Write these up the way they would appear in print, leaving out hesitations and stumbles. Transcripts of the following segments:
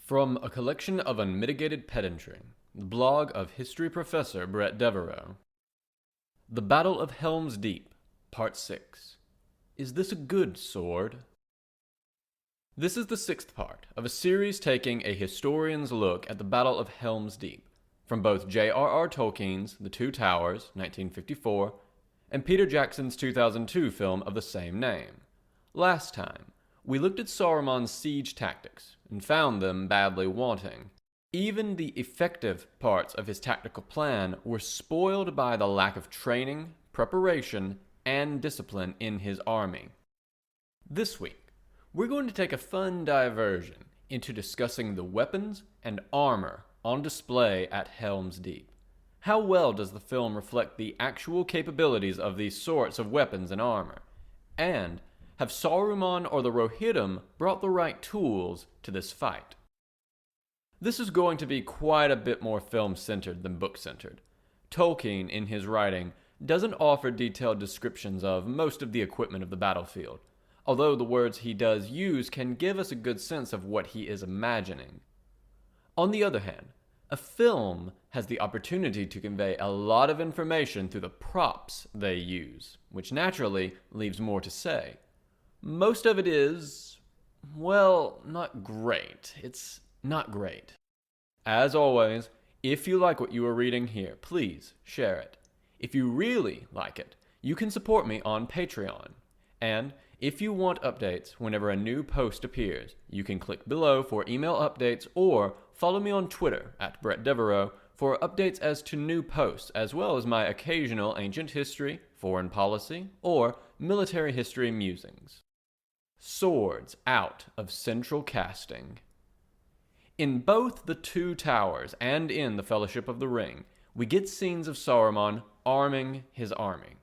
From a collection of Unmitigated Pedantry, the blog of history professor Bret Devereaux. The Battle of Helm's Deep, Part 6. Is this a good sword? This is the sixth part of a series taking a historian's look at the Battle of Helm's Deep, from both J.R.R. Tolkien's The Two Towers, 1954, and Peter Jackson's 2002 film of the same name. Last time, we looked at Saruman's siege tactics and found them badly wanting. Even the effective parts of his tactical plan were spoiled by the lack of training, preparation, and discipline in his army. This week, we're going to take a fun diversion into discussing the weapons and armor on display at Helm's Deep. How well does the film reflect the actual capabilities of these sorts of weapons and armor? And have Saruman or the Rohirrim brought the right tools to this fight? This is going to be quite a bit more film-centered than book-centered. Tolkien, in his writing, doesn't offer detailed descriptions of most of the equipment of the battlefield, although the words he does use can give us a good sense of what he is imagining. On the other hand, a film has the opportunity to convey a lot of information through the props they use, which naturally leaves more to say. Most of it is, well, not great. It's not great. As always, if you like what you are reading here, please share it. If you really like it, you can support me on Patreon. And if you want updates whenever a new post appears, you can click below for email updates or follow me on Twitter at Bret Devereaux for updates as to new posts, as well as my occasional ancient history, foreign policy, or military history musings. Swords out of central casting. In both The Two Towers and in The Fellowship of the Ring, we get scenes of Saruman arming his army.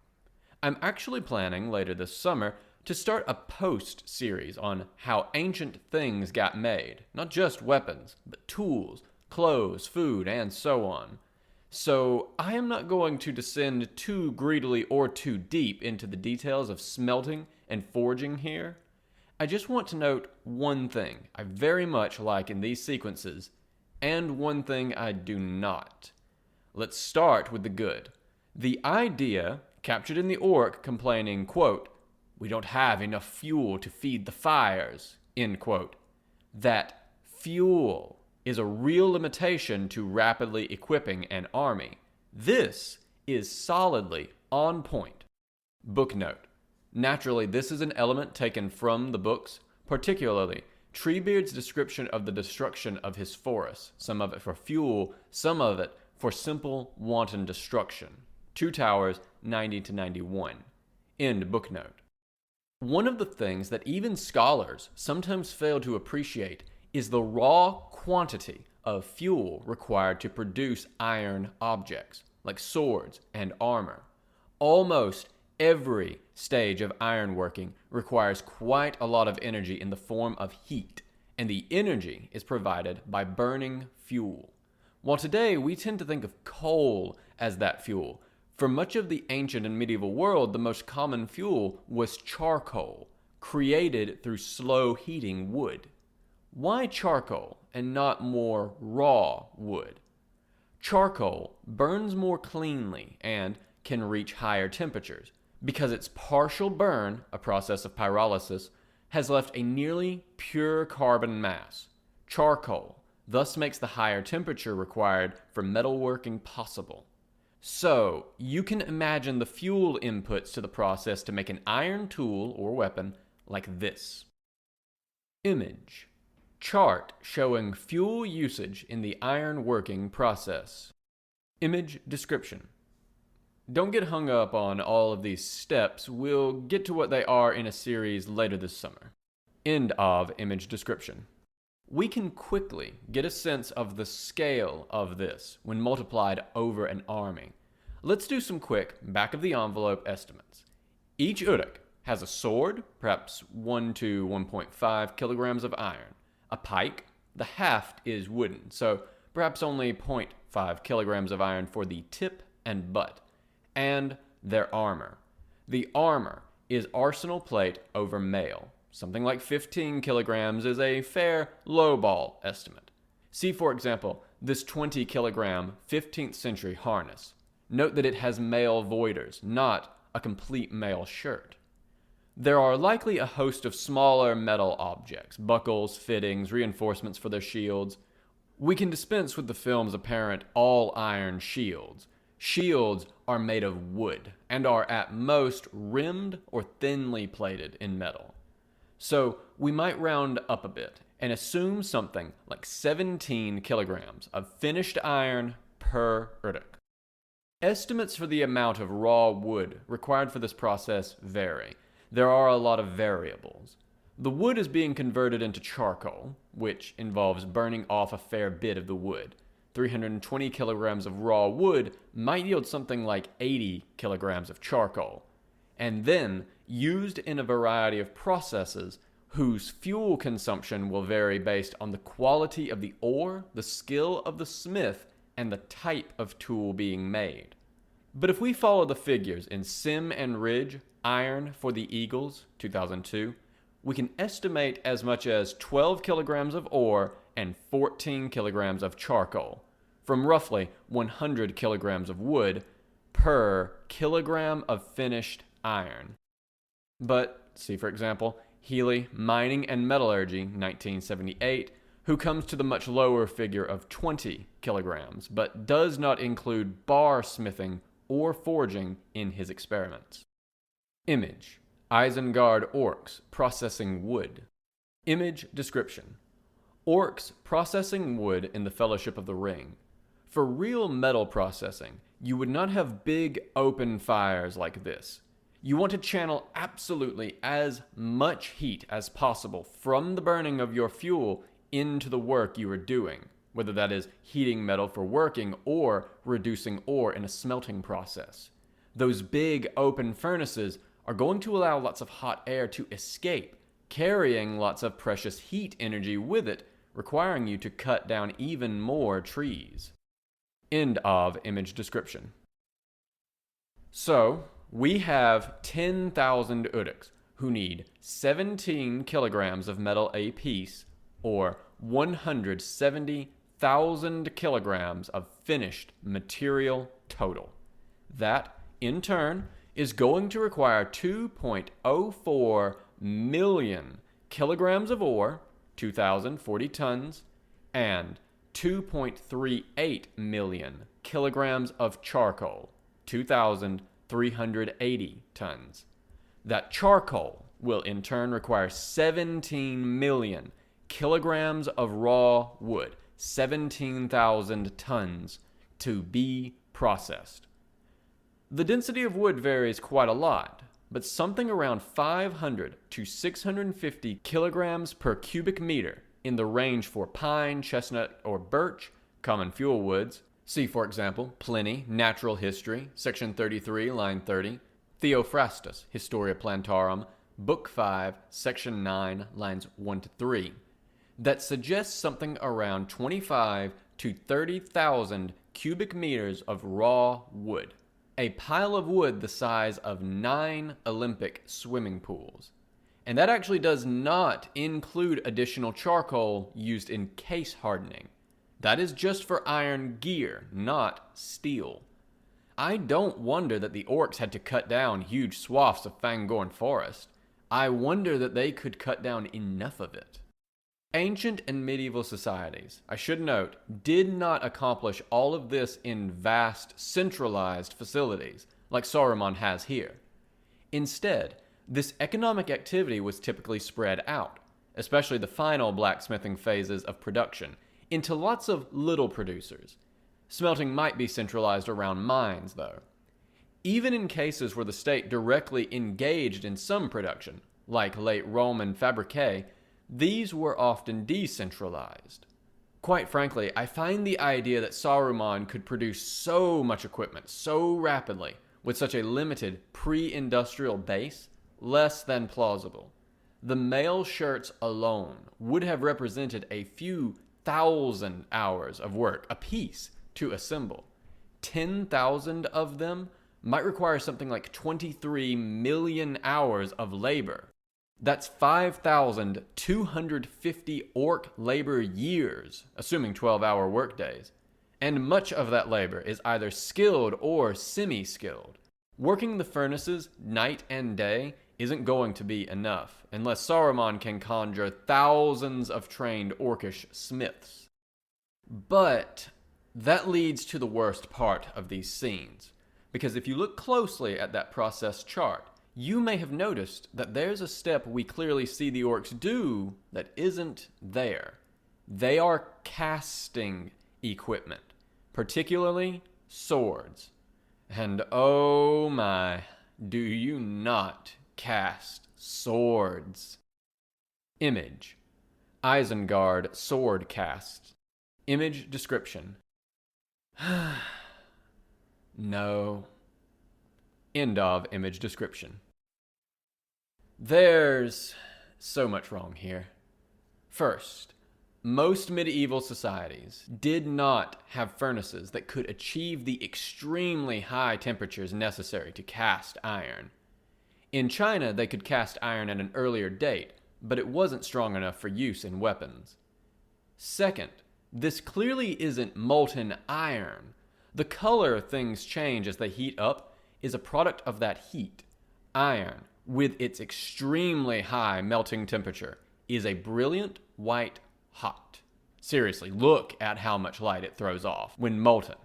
I'm actually planning later this summer to start a post-series on how ancient things got made, not just weapons, but tools, clothes, food, and so on. So I am not going to descend too greedily or too deep into the details of smelting and forging here. I just want to note one thing I very much like in these sequences, and one thing I do not. Let's start with the good. The idea, captured in the orc complaining, quote, "We don't have enough fuel to feed the fires," end quote, that fuel is a real limitation to rapidly equipping an army. This is solidly on point. Book note. Naturally, this is an element taken from the books, particularly Treebeard's description of the destruction of his forests, some of it for fuel, some of it for simple wanton destruction. Two Towers, 90-91. End book note. One of the things that even scholars sometimes fail to appreciate is the raw quantity of fuel required to produce iron objects, like swords and armor. Almost every stage of ironworking requires quite a lot of energy in the form of heat, and the energy is provided by burning fuel. While today we tend to think of coal as that fuel, for much of the ancient and medieval world the most common fuel was charcoal, created through slow heating wood. Why charcoal and not more raw wood? Charcoal burns more cleanly and can reach higher temperatures, because its partial burn, a process of pyrolysis, has left a nearly pure carbon mass. Charcoal thus makes the higher temperature required for metalworking possible. So, you can imagine the fuel inputs to the process to make an iron tool or weapon like this. Image. Chart showing fuel usage in the iron working process. Image description. Don't get hung up on all of these steps. We'll get to what they are in a series later this summer. End of image description. We can quickly get a sense of the scale of this when multiplied over an army. Let's do some quick back-of-the-envelope estimates. Each Uruk has a sword, perhaps 1 to 1.5 kilograms of iron. A pike, the haft is wooden, so perhaps only 0.5 kilograms of iron for the tip and butt. And their armor. The armor is arsenal plate over mail. Something like 15 kilograms is a fair lowball estimate. See, for example, this 20 kilogram 15th century harness. Note that it has male voiders, not a complete male shirt. There are likely a host of smaller metal objects, buckles, fittings, reinforcements for their shields. We can dispense with the film's apparent all-iron shields. Shields are made of wood and are at most rimmed or thinly plated in metal. So we might round up a bit and assume something like 17 kilograms of finished iron per Uruk. Estimates for the amount of raw wood required for this process vary. There are a lot of variables. The wood is being converted into charcoal, which involves burning off a fair bit of the wood. 320 kilograms of raw wood might yield something like 80 kilograms of charcoal, and then used in a variety of processes whose fuel consumption will vary based on the quality of the ore, the skill of the smith, and the type of tool being made. But if we follow the figures in Sim and Ridge, Iron for the Eagles, 2002, we can estimate as much as 12 kilograms of ore and 14 kilograms of charcoal, from roughly 100 kilograms of wood per kilogram of finished iron. But, see for example, Healy, Mining and Metallurgy, 1978, who comes to the much lower figure of 20 kilograms, but does not include bar smithing or forging in his experiments. Image: Isengard orcs processing wood. Image description: Orcs processing wood in the Fellowship of the Ring. For real metal processing, you would not have big open fires like this. You want to channel absolutely as much heat as possible from the burning of your fuel into the work you are doing, whether that is heating metal for working or reducing ore in a smelting process. Those big open furnaces are going to allow lots of hot air to escape, carrying lots of precious heat energy with it, requiring you to cut down even more trees. End of image description. So, we have 10,000 Uruks who need 17 kilograms of metal apiece, or 170,000 kilograms of finished material total. That, in turn, is going to require 2.04 million kilograms of ore, 2,040 tons, and 2.38 million kilograms of charcoal, 2,380 tons. That charcoal will in turn require 17 million kilograms of raw wood, 17,000 tons, to be processed. The density of wood varies quite a lot, but something around 500 to 650 kilograms per cubic meter in the range for pine, chestnut, or birch, common fuel woods. See, for example, Pliny, Natural History, section 33, line 30, Theophrastus, Historia Plantarum, book 5, section 9, lines 1 to 3, that suggests something around 25 to 30,000 cubic meters of raw wood, a pile of wood the size of 9 Olympic swimming pools. And that actually does not include additional charcoal used in case hardening. That is just for iron gear, not steel. I don't wonder that the orcs had to cut down huge swaths of Fangorn forest. I wonder that they could cut down enough of it. Ancient and medieval societies, I should note, did not accomplish all of this in vast, centralized facilities like Saruman has here. Instead, this economic activity was typically spread out, especially the final blacksmithing phases of production, into lots of little producers. Smelting might be centralized around mines, though. Even in cases where the state directly engaged in some production, like late Roman fabricae, these were often decentralized. Quite frankly, I find the idea that Saruman could produce so much equipment so rapidly with such a limited pre-industrial base less than plausible. The mail shirts alone would have represented a few thousand hours of work apiece to assemble. 10,000 of them might require something like 23 million hours of labor. That's 5,250 orc labor years, assuming 12-hour workdays. And much of that labor is either skilled or semi-skilled. Working the furnaces night and day isn't going to be enough, unless Saruman can conjure thousands of trained orcish smiths. But that leads to the worst part of these scenes, because if you look closely at that process chart, you may have noticed that there's a step we clearly see the orcs do that isn't there. They are casting equipment, particularly swords. And oh my, do you not cast swords. Image. Isengard sword cast. Image description. No. End of image description. There's so much wrong here. First, most medieval societies did not have furnaces that could achieve the extremely high temperatures necessary to cast iron. In China, they could cast iron at an earlier date, but it wasn't strong enough for use in weapons. Second, this clearly isn't molten iron. The color things change as they heat up is a product of that heat. Iron, with its extremely high melting temperature, is a brilliant white hot. Seriously, look at how much light it throws off when molten.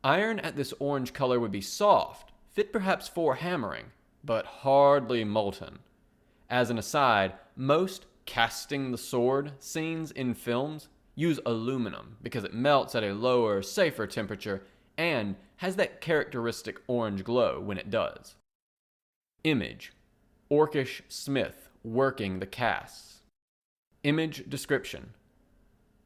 Iron at this orange color would be soft, fit perhaps for hammering, but hardly molten. As an aside, most casting the sword scenes in films use aluminum because it melts at a lower, safer temperature and has that characteristic orange glow when it does. Image. Orcish smith working the casts. Image description.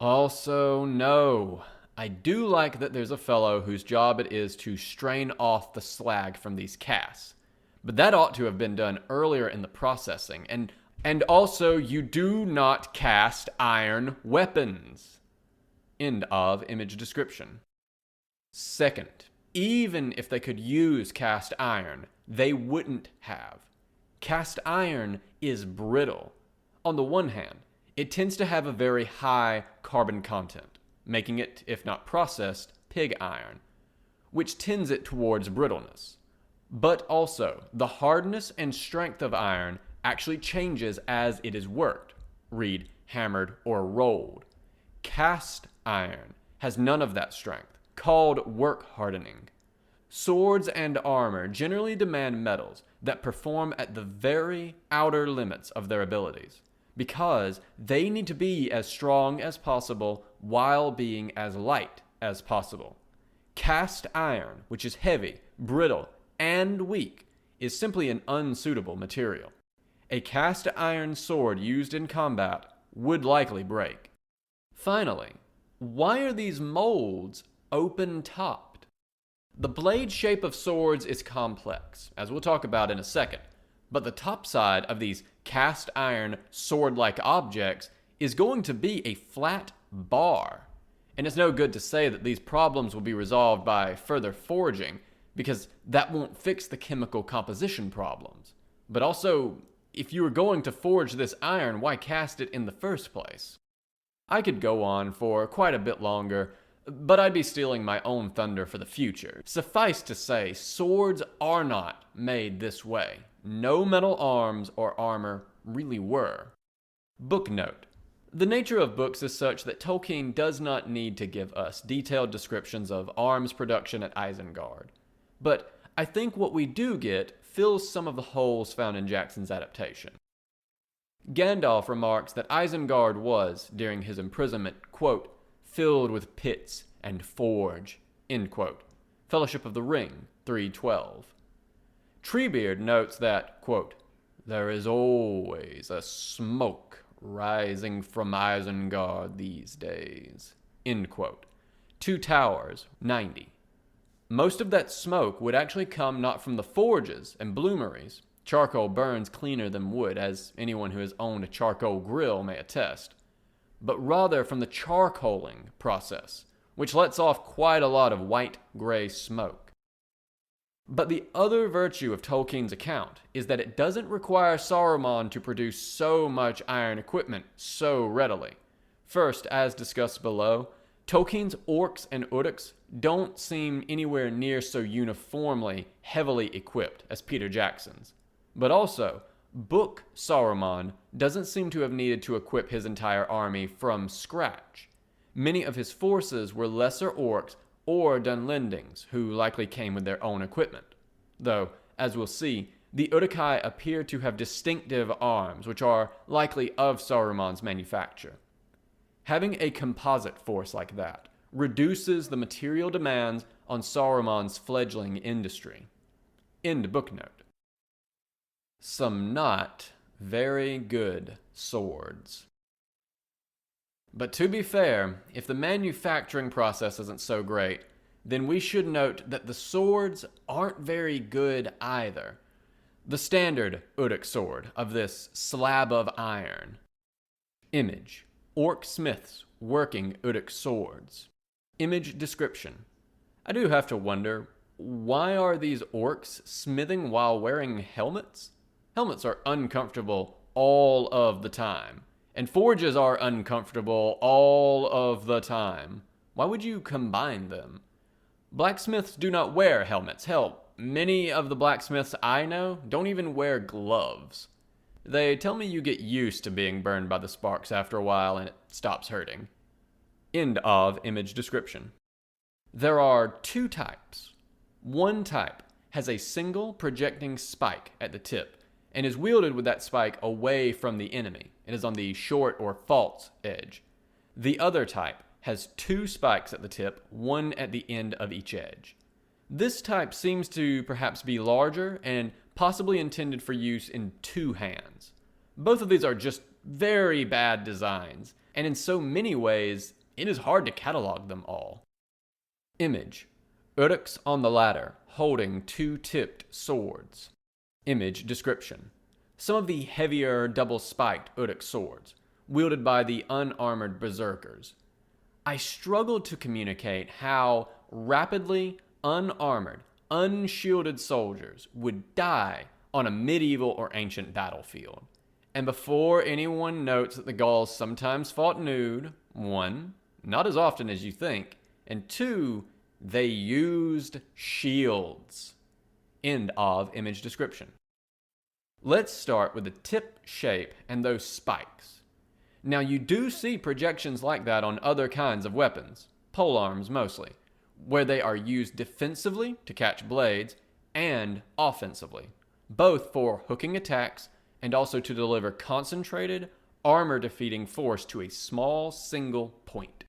Also, no. I do like that there's a fellow whose job it is to strain off the slag from these casts. But that ought to have been done earlier in the processing. And also, you do not cast iron weapons. End of image description. Second, even if they could use cast iron, they wouldn't have. Cast iron is brittle. On the one hand, it tends to have a very high carbon content, making it, if not processed, pig iron, which tends it towards brittleness. But also, the hardness and strength of iron actually changes as it is worked, read hammered or rolled. Cast iron has none of that strength, called work hardening. Swords and armor generally demand metals that perform at the very outer limits of their abilities, because they need to be as strong as possible while being as light as possible. Cast iron, which is heavy, brittle, and weak, is simply an unsuitable material. A cast iron sword used in combat would likely break. Finally, why are these molds open-topped? The blade shape of swords is complex, as we'll talk about in a second, but the top side of these cast iron sword-like objects is going to be a flat bar. And it's no good to say that these problems will be resolved by further forging, because that won't fix the chemical composition problems. But also, if you were going to forge this iron, why cast it in the first place? I could go on for quite a bit longer, but I'd be stealing my own thunder for the future. Suffice to say, swords are not made this way. No metal arms or armor really were. Book note. The nature of books is such that Tolkien does not need to give us detailed descriptions of arms production at Isengard. But I think what we do get fills some of the holes found in Jackson's adaptation. Gandalf remarks that Isengard was, during his imprisonment, quote, filled with pits and forge, end quote. Fellowship of the Ring, 3:12. Treebeard notes that, quote, there is always a smoke rising from Isengard these days, end quote. Two Towers, 90. Most of that smoke would actually come not from the forges and bloomeries. Charcoal burns cleaner than wood, as anyone who has owned a charcoal grill may attest, but rather from the charcoaling process, which lets off quite a lot of white-gray smoke. But the other virtue of Tolkien's account is that it doesn't require Saruman to produce so much iron equipment so readily. First, as discussed below, Tolkien's orcs and Uruks don't seem anywhere near so uniformly heavily equipped as Peter Jackson's. But also, Book Saruman doesn't seem to have needed to equip his entire army from scratch. Many of his forces were lesser orcs or Dunlendings, who likely came with their own equipment. Though, as we'll see, the Uruk-hai appear to have distinctive arms, which are likely of Saruman's manufacture. Having a composite force like that reduces the material demands on Saruman's fledgling industry. End booknote. Some not very good swords. But to be fair, if the manufacturing process isn't so great, then we should note that the swords aren't very good either. The standard Uruk sword of this slab of iron. Image: orc smiths working Uruk swords. Image description: I do have to wonder, why are these orcs smithing while wearing helmets? Helmets are uncomfortable all of the time, and forges are uncomfortable all of the time. Why would you combine them? Blacksmiths do not wear helmets. Hell, many of the blacksmiths I know don't even wear gloves. They tell me you get used to being burned by the sparks after a while and it stops hurting. End of image description. There are two types. One type has a single projecting spike at the tip and is wielded with that spike away from the enemy. It is on the short or false edge. The other type has two spikes at the tip, one at the end of each edge. This type seems to perhaps be larger and possibly intended for use in two hands. Both of these are just very bad designs, and in so many ways, it is hard to catalog them all. Image: Uruks on the ladder, holding two-tipped swords. Image description: some of the heavier double-spiked Uruk swords, wielded by the unarmored berserkers. I struggled to communicate how rapidly unarmored, unshielded soldiers would die on a medieval or ancient battlefield. And before anyone notes that the Gauls sometimes fought nude, 1, not as often as you think, and 2, they used shields. End of image description. Let's start with the tip shape and those spikes. Now you do see projections like that on other kinds of weapons, polearms mostly, where they are used defensively to catch blades and offensively, both for hooking attacks and also to deliver concentrated, armor-defeating force to a small single point.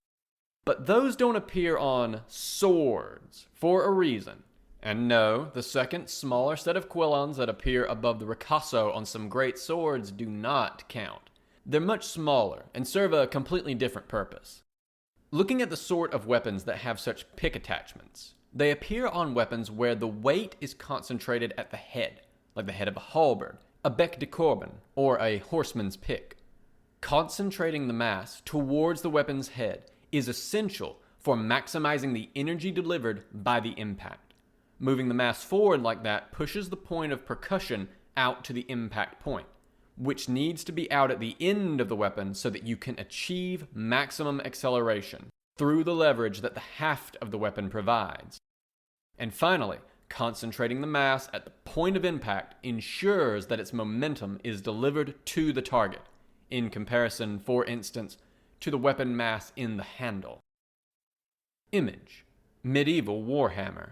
But those don't appear on swords for a reason. And no, the second, smaller set of quillons that appear above the ricasso on some great swords do not count. They're much smaller and serve a completely different purpose. Looking at the sort of weapons that have such pick attachments, they appear on weapons where the weight is concentrated at the head, like the head of a halberd, a bec de corbin, or a horseman's pick. Concentrating the mass towards the weapon's head is essential for maximizing the energy delivered by the impact. Moving the mass forward like that pushes the point of percussion out to the impact point, which needs to be out at the end of the weapon so that you can achieve maximum acceleration through the leverage that the haft of the weapon provides. And finally, concentrating the mass at the point of impact ensures that its momentum is delivered to the target, in comparison, for instance, to the weapon mass in the handle. Image: medieval warhammer.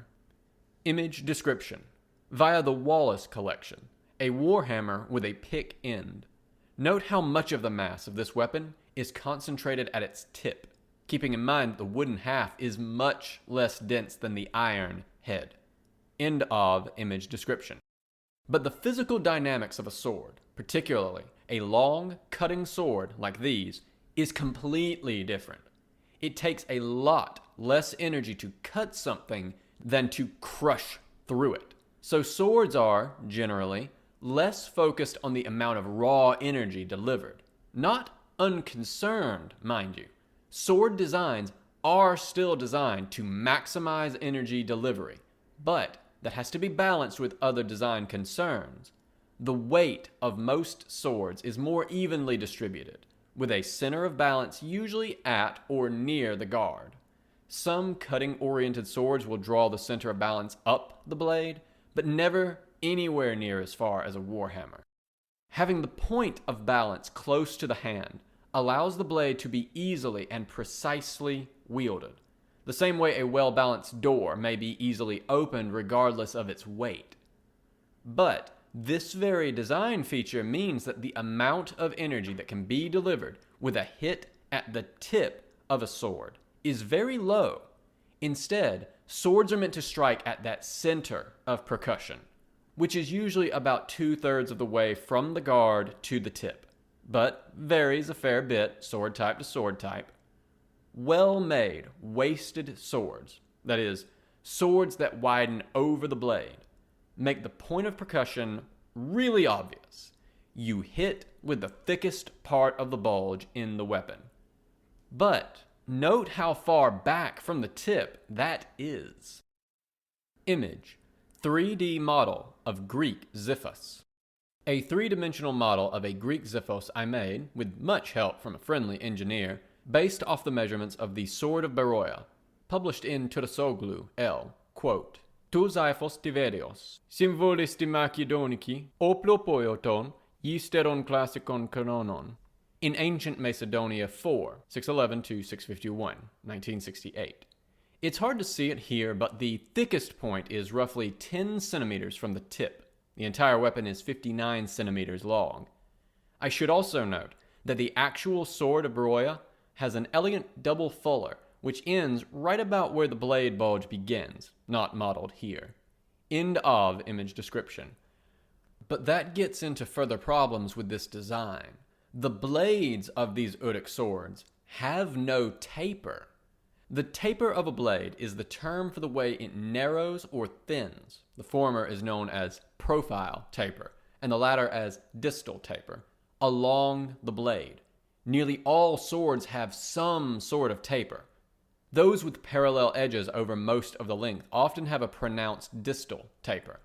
Image description: via the Wallace collection, a warhammer with a pick end. Note how much of the mass of this weapon is concentrated at its tip, keeping in mind that the wooden haft is much less dense than the iron head. End of image description. But the physical dynamics of a sword, particularly a long, cutting sword like these, is completely different. It takes a lot less energy to cut something than to crush through it. So swords are, generally, less focused on the amount of raw energy delivered. Not unconcerned, mind you. Sword designs are still designed to maximize energy delivery, but that has to be balanced with other design concerns. The weight of most swords is more evenly distributed, with a center of balance usually at or near the guard. Some cutting-oriented swords will draw the center of balance up the blade, but never anywhere near as far as a warhammer. Having the point of balance close to the hand allows the blade to be easily and precisely wielded, the same way a well-balanced door may be easily opened regardless of its weight. But this very design feature means that the amount of energy that can be delivered with a hit at the tip of a sword is very low. Instead, swords are meant to strike at that center of percussion, which is usually about 2/3 of the way from the guard to the tip, but varies a fair bit sword type to sword type. Well-made, wasted swords, that is, swords that widen over the blade, make the point of percussion really obvious. You hit with the thickest part of the bulge in the weapon. But note how far back from the tip that is. Image: 3D model of Greek xiphos. A three-dimensional model of a Greek xiphos I made, with much help from a friendly engineer, based off the measurements of the Sword of Beroia, published in Turasoglu L. Quote, «Tu xiphos Tivereos, symbolis ti Makedoniki, oplopoioton, yisteron klassikon kanonon». In Ancient Macedonia 4, 611 to 651, 1968. It's hard to see it here, but the thickest point is roughly 10 centimeters from the tip. The entire weapon is 59 centimeters long. I should also note that the actual Sword of Beroia has an elegant double fuller, which ends right about where the blade bulge begins, not modeled here. End of image description. But that gets into further problems with this design. The blades of these Uruk swords have no taper. The taper of a blade is the term for the way it narrows or thins. The former is known as profile taper, and the latter as distal taper, along the blade. Nearly all swords have some sort of taper. Those with parallel edges over most of the length often have a pronounced distal taper.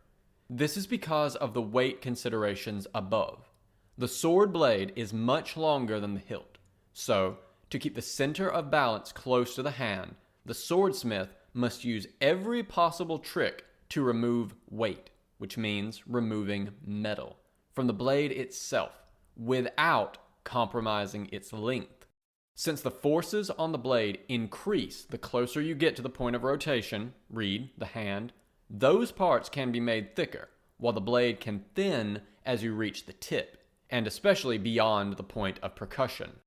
This is because of the weight considerations above. The sword blade is much longer than the hilt, so to keep the center of balance close to the hand, the swordsmith must use every possible trick to remove weight, which means removing metal, from the blade itself without compromising its length. Since the forces on the blade increase the closer you get to the point of rotation, read the hand, those parts can be made thicker, while the blade can thin as you reach the tip, and especially beyond the point of percussion.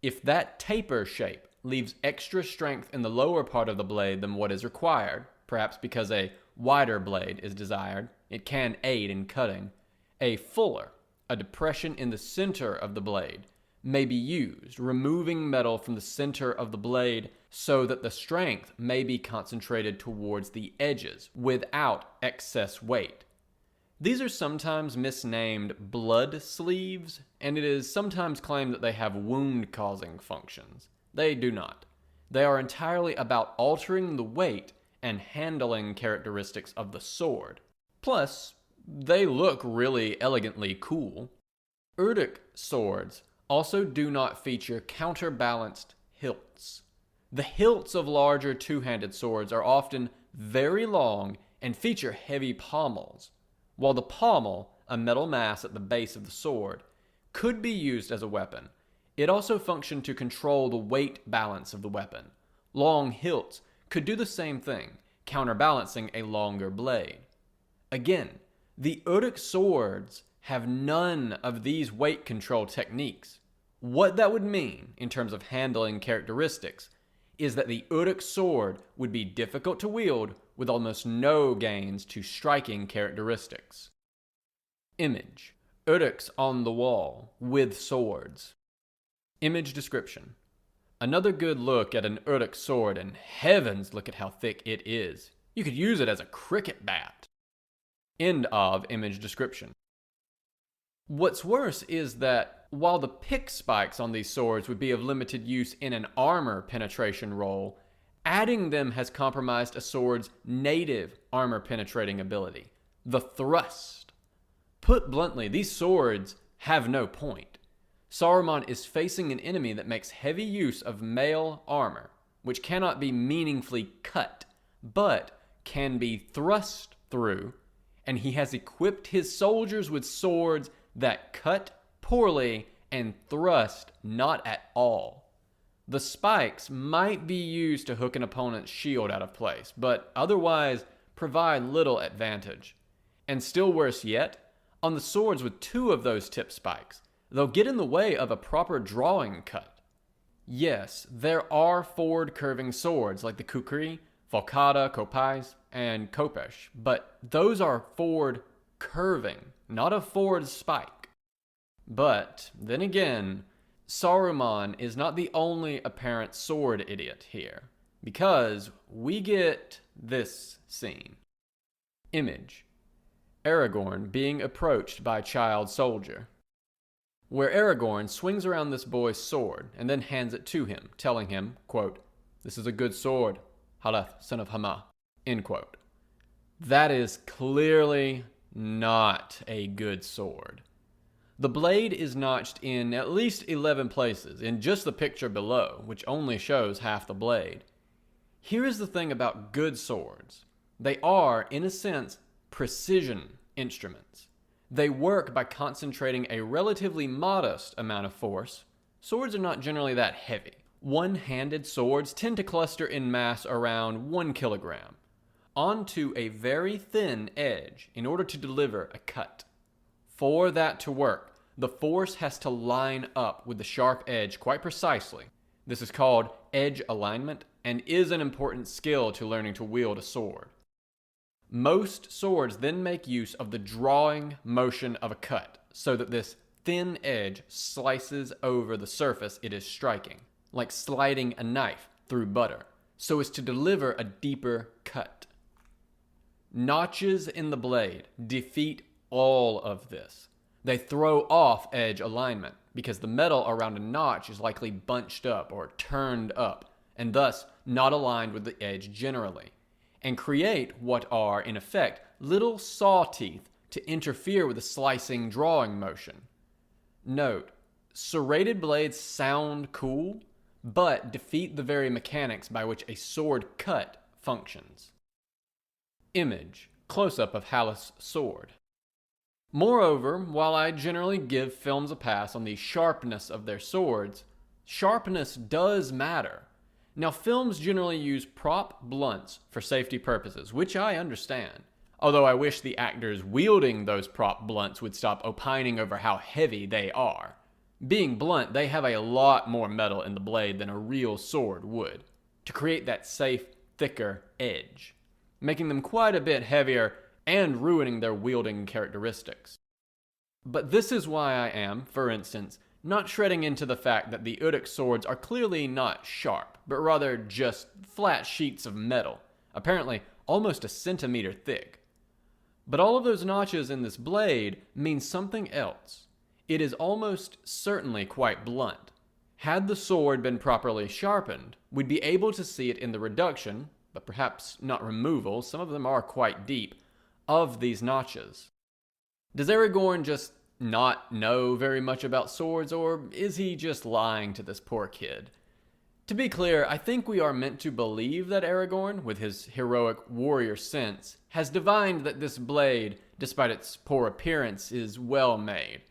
If that taper shape leaves extra strength in the lower part of the blade than what is required, perhaps because a wider blade is desired, it can aid in cutting. A fuller, a depression in the center of the blade, may be used, removing metal from the center of the blade so that the strength may be concentrated towards the edges without excess weight. These are sometimes misnamed blood sleeves, and it is sometimes claimed that they have wound-causing functions. They do not. They are entirely about altering the weight and handling characteristics of the sword. Plus, they look really elegantly cool. Uruk swords also do not feature counterbalanced hilts. The hilts of larger two-handed swords are often very long and feature heavy pommels, while the pommel, a metal mass at the base of the sword, could be used as a weapon. It also functioned to control the weight balance of the weapon. Long hilts could do the same thing, counterbalancing a longer blade. Again, the Uruk swords have none of these weight control techniques. What that would mean in terms of handling characteristics is that the Uruk sword would be difficult to wield with almost no gains to striking characteristics. Image: Uruks on the wall with swords. Image description: another good look at an Uruk sword, and heavens, look at how thick it is. You could use it as a cricket bat. End of image description. What's worse is that while the pick spikes on these swords would be of limited use in an armor penetration role, Adding them has compromised a sword's native armor-penetrating ability, the thrust. Put bluntly, these swords have no point. Saruman is facing an enemy that makes heavy use of mail armor, which cannot be meaningfully cut, but can be thrust through, and he has equipped his soldiers with swords that cut poorly and thrust not at all. The spikes might be used to hook an opponent's shield out of place, but otherwise provide little advantage. And still worse yet, on the swords with 2 of those tip spikes, they'll get in the way of a proper drawing cut. Yes, there are forward curving swords like the kukri, falcata, kopais, and kopesh, but those are forward curving, not a forward spike. But then again, Saruman is not the only apparent sword idiot here, because we get this scene. Image: Aragorn being approached by a child soldier, where Aragorn swings around this boy's sword and then hands it to him, telling him, quote, "This is a good sword, Haleth, son of Hama," end quote. That is clearly not a good sword. The blade is notched in at least 11 places in just the picture below, which only shows half the blade. Here is the thing about good swords. They are, in a sense, precision instruments. They work by concentrating a relatively modest amount of force. Swords are not generally that heavy. One-handed swords tend to cluster in mass around 1 kilogram, onto a very thin edge in order to deliver a cut. For that to work, the force has to line up with the sharp edge quite precisely. This is called edge alignment and is an important skill to learning to wield a sword. Most swords then make use of the drawing motion of a cut so that this thin edge slices over the surface it is striking, like sliding a knife through butter, so as to deliver a deeper cut. Notches in the blade defeat all of this. They throw off edge alignment because the metal around a notch is likely bunched up or turned up and thus not aligned with the edge generally, and create what are, in effect, little saw teeth to interfere with the slicing drawing motion. Note, serrated blades sound cool, but defeat the very mechanics by which a sword cut functions. Image: close-up of Haleth's sword. Moreover, while I generally give films a pass on the sharpness of their swords, sharpness does matter. Now, films generally use prop blunts for safety purposes, which I understand, although I wish the actors wielding those prop blunts would stop opining over how heavy they are. Being blunt, they have a lot more metal in the blade than a real sword would, to create that safe, thicker edge, making them quite a bit heavier and ruining their wielding characteristics. But this is why I am, for instance, not shredding into the fact that the Uruk swords are clearly not sharp, but rather just flat sheets of metal, apparently almost a centimeter thick. But all of those notches in this blade mean something else. It is almost certainly quite blunt. Had the sword been properly sharpened, we'd be able to see it in the reduction, but perhaps not removal, some of them are quite deep, of these notches. Does Aragorn just not know very much about swords, or is he just lying to this poor kid? To be clear, I think we are meant to believe that Aragorn, with his heroic warrior sense, has divined that this blade, despite its poor appearance, is well made.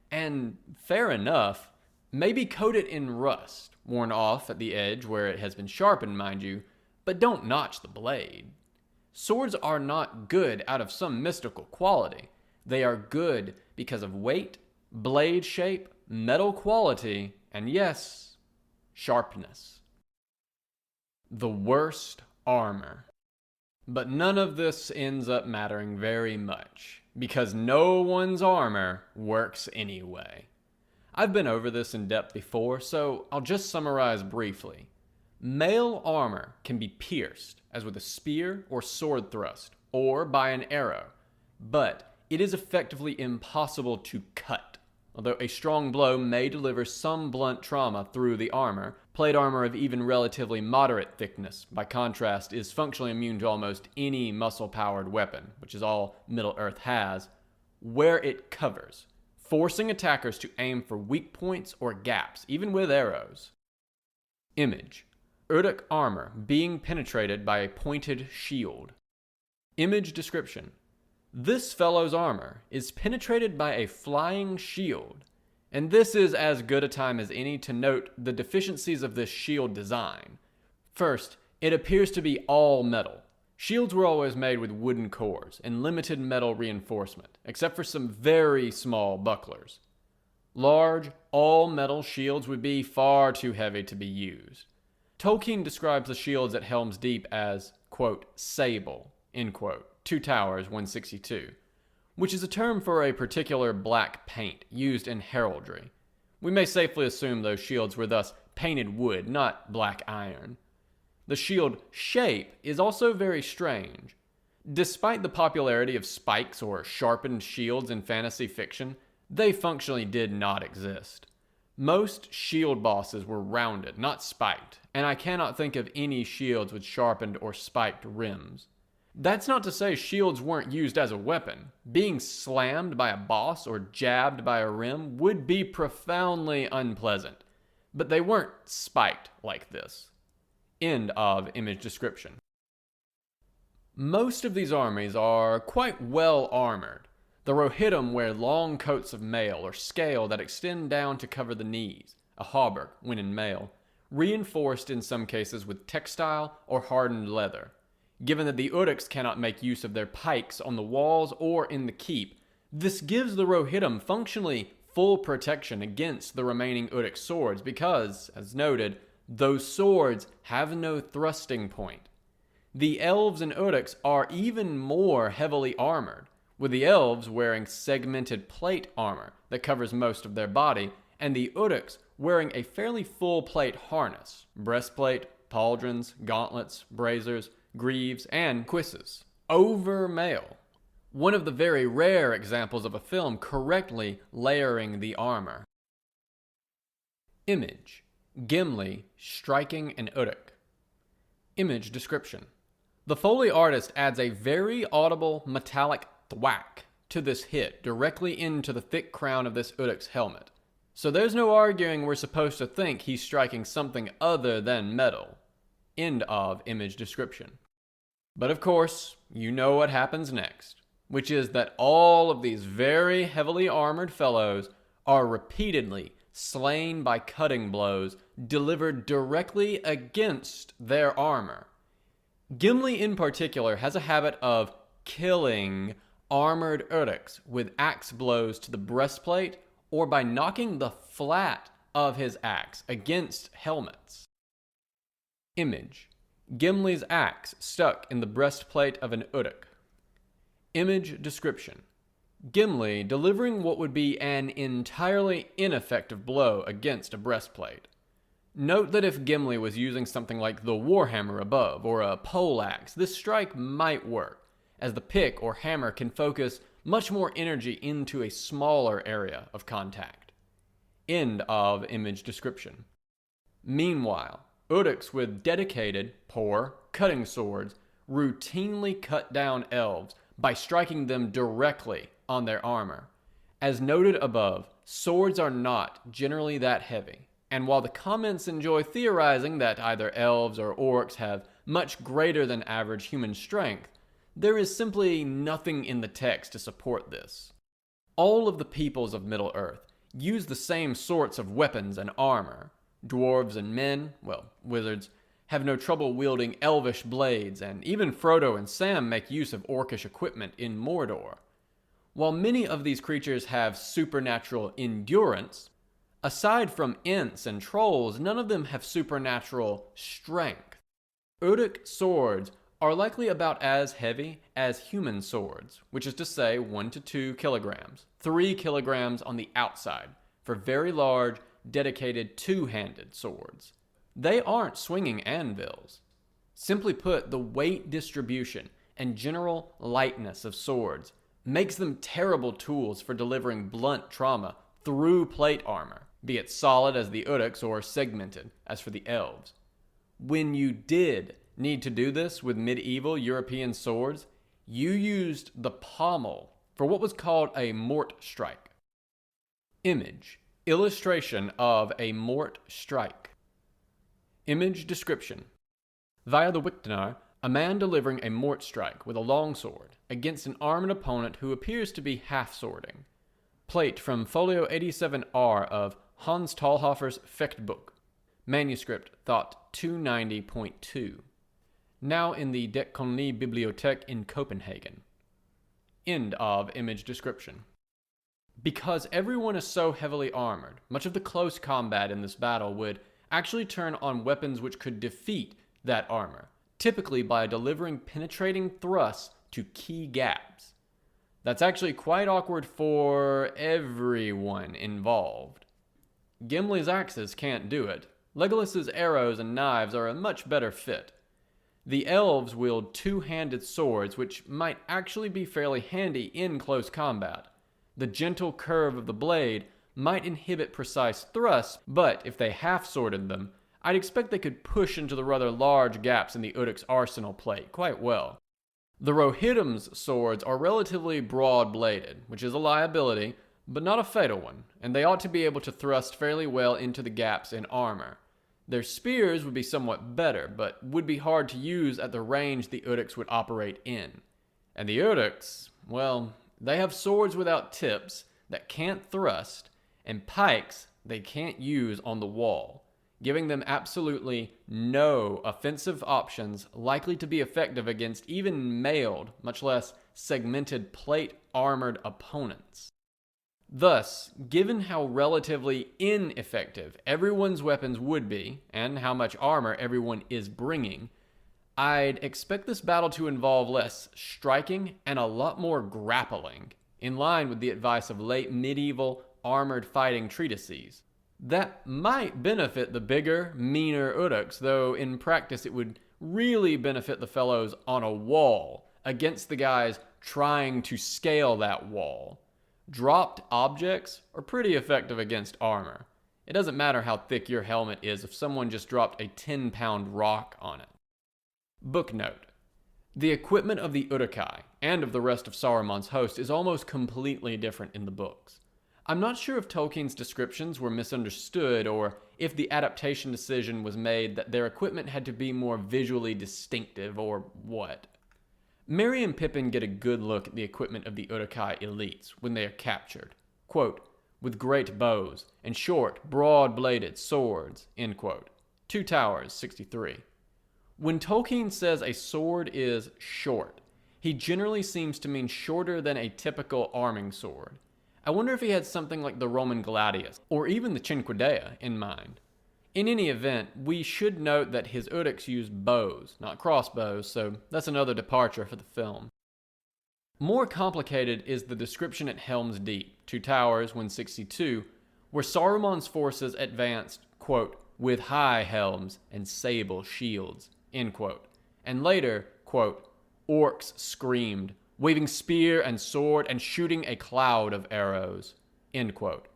And fair enough, maybe coat it in rust, worn off at the edge where it has been sharpened, mind you, but don't notch the blade. Swords are not good out of some mystical quality. They are good because of weight, blade shape, metal quality, and yes, sharpness. The worst armor. But none of this ends up mattering very much, because no one's armor works anyway. I've been over this in depth before, so I'll just summarize briefly. Mail armor can be pierced, as with a spear or sword thrust, or by an arrow, but it is effectively impossible to cut. Although a strong blow may deliver some blunt trauma through the armor, Plate armor of even relatively moderate thickness, by contrast, is functionally immune to almost any muscle-powered weapon, which is all Middle-earth has, where it covers, forcing attackers to aim for weak points or gaps, even with arrows. Image: Uruk armor being penetrated by a pointed shield. Image description: this fellow's armor is penetrated by a flying shield, and this is as good a time as any to note the deficiencies of this shield design. First, it appears to be all metal. Shields were always made with wooden cores and limited metal reinforcement, except for some very small bucklers. Large, all-metal shields would be far too heavy to be used. Tolkien describes the shields at Helm's Deep as, quote, sable, end quote, 2 Towers 162, which is a term for a particular black paint used in heraldry. We may safely assume those shields were thus painted wood, not black iron. The shield shape is also very strange. Despite the popularity of spikes or sharpened shields in fantasy fiction, they functionally did not exist. Most shield bosses were rounded, not spiked, and I cannot think of any shields with sharpened or spiked rims. That's not to say shields weren't used as a weapon. Being slammed by a boss or jabbed by a rim would be profoundly unpleasant, but they weren't spiked like this. End of image description. Most of these armies are quite well armored. The Rohirrim wear long coats of mail or scale that extend down to cover the knees, a hauberk when in mail, reinforced in some cases with textile or hardened leather. Given that the Uruks cannot make use of their pikes on the walls or in the keep, this gives the Rohirrim functionally full protection against the remaining Uruk swords because, as noted, those swords have no thrusting point. The elves and Uruks are even more heavily armored, with the elves wearing segmented plate armor that covers most of their body, and the Uruks wearing a fairly full plate harness, breastplate, pauldrons, gauntlets, braziers, greaves, and cuisses, over mail. One of the very rare examples of a film correctly layering the armor. Image: Gimli striking an Uruk. Image description: the Foley artist adds a very audible metallic thwack to this hit directly into the thick crown of this Uruk's helmet. So there's no arguing we're supposed to think he's striking something other than metal. End of image description. But of course, you know what happens next, which is that all of these very heavily armored fellows are repeatedly slain by cutting blows delivered directly against their armor. Gimli in particular has a habit of killing armored Uruks with axe blows to the breastplate or by knocking the flat of his axe against helmets. Image: Gimli's axe stuck in the breastplate of an Uruk. Image description: Gimli delivering what would be an entirely ineffective blow against a breastplate. Note that if Gimli was using something like the warhammer above or a pole axe, this strike might work, as the pick or hammer can focus much more energy into a smaller area of contact. End of image description. Meanwhile, Uruks with dedicated, poor, cutting swords routinely cut down elves by striking them directly on their armor. As noted above, swords are not generally that heavy, and while the comments enjoy theorizing that either elves or orcs have much greater than average human strength, there is simply nothing in the text to support this. All of the peoples of Middle-earth use the same sorts of weapons and armor. Dwarves and men, well, wizards, have no trouble wielding elvish blades, and even Frodo and Sam make use of orcish equipment in Mordor. While many of these creatures have supernatural endurance, aside from Ents and Trolls, none of them have supernatural strength. Uruk swords are likely about as heavy as human swords, which is to say 1 to 2 kilograms, 3 kilograms on the outside, for very large, dedicated two-handed swords. They aren't swinging anvils. Simply put, the weight distribution and general lightness of swords makes them terrible tools for delivering blunt trauma through plate armor. be it solid as the Uruks or segmented as for the elves. When you did need to do this with medieval European swords, you used the pommel for what was called a mort-strike. Image: illustration of a mort-strike. Image description: via the Wiktanar, a man delivering a mort-strike with a longsword against an armed opponent who appears to be half-swording. Plate from Folio 87R of Hans Talhofer's Fechtbuch. Manuscript Thought 290.2. Now in the Det Kongelige Bibliotek in Copenhagen. End of image description. Because everyone is so heavily armored, much of the close combat in this battle would actually turn on weapons which could defeat that armor, typically by delivering penetrating thrusts to key gaps. That's actually quite awkward for everyone involved. Gimli's axes can't do it. Legolas's arrows and knives are a much better fit. The elves wield two-handed swords, which might actually be fairly handy in close combat. The gentle curve of the blade might inhibit precise thrusts, but if they half-sworded them, I'd expect they could push into the rather large gaps in the Uruk's arsenal plate quite well. The Rohirrim's swords are relatively broad-bladed, which is a liability, but not a fatal one, and they ought to be able to thrust fairly well into the gaps in armor. Their spears would be somewhat better, but would be hard to use at the range the Uruks would operate in. And the Uruks, well, they have swords without tips that can't thrust, and pikes they can't use on the wall, giving them absolutely no offensive options likely to be effective against even mailed, much less segmented plate-armored opponents. Thus, given how relatively ineffective everyone's weapons would be, and how much armor everyone is bringing, I'd expect this battle to involve less striking and a lot more grappling, in line with the advice of late medieval armored fighting treatises. That might benefit the bigger, meaner Uruks, though in practice it would really benefit the fellows on a wall against the guys trying to scale that wall. Dropped objects are pretty effective against armor. It doesn't matter how thick your helmet is if someone just dropped a 10-pound rock on it. Booknote: the equipment of the Uruk-hai and of the rest of Saruman's host is almost completely different in the books. I'm not sure if Tolkien's descriptions were misunderstood or if the adaptation decision was made that their equipment had to be more visually distinctive or what. Merry and Pippin get a good look at the equipment of the Uruk-hai elites when they are captured. Quote, with great bows and short, broad-bladed swords, end quote. Two Towers, 63. When Tolkien says a sword is short, he generally seems to mean shorter than a typical arming sword. I wonder if he had something like the Roman gladius, or even the Cinquedea, in mind. In any event, we should note that his Uruks use bows, not crossbows, so that's another departure for the film. More complicated is the description at Helm's Deep, Two Towers, 162, where Saruman's forces advanced, quote, with high helms and sable shields, end quote. And later, quote, orcs screamed, waving spear and sword and shooting a cloud of arrows, end quote.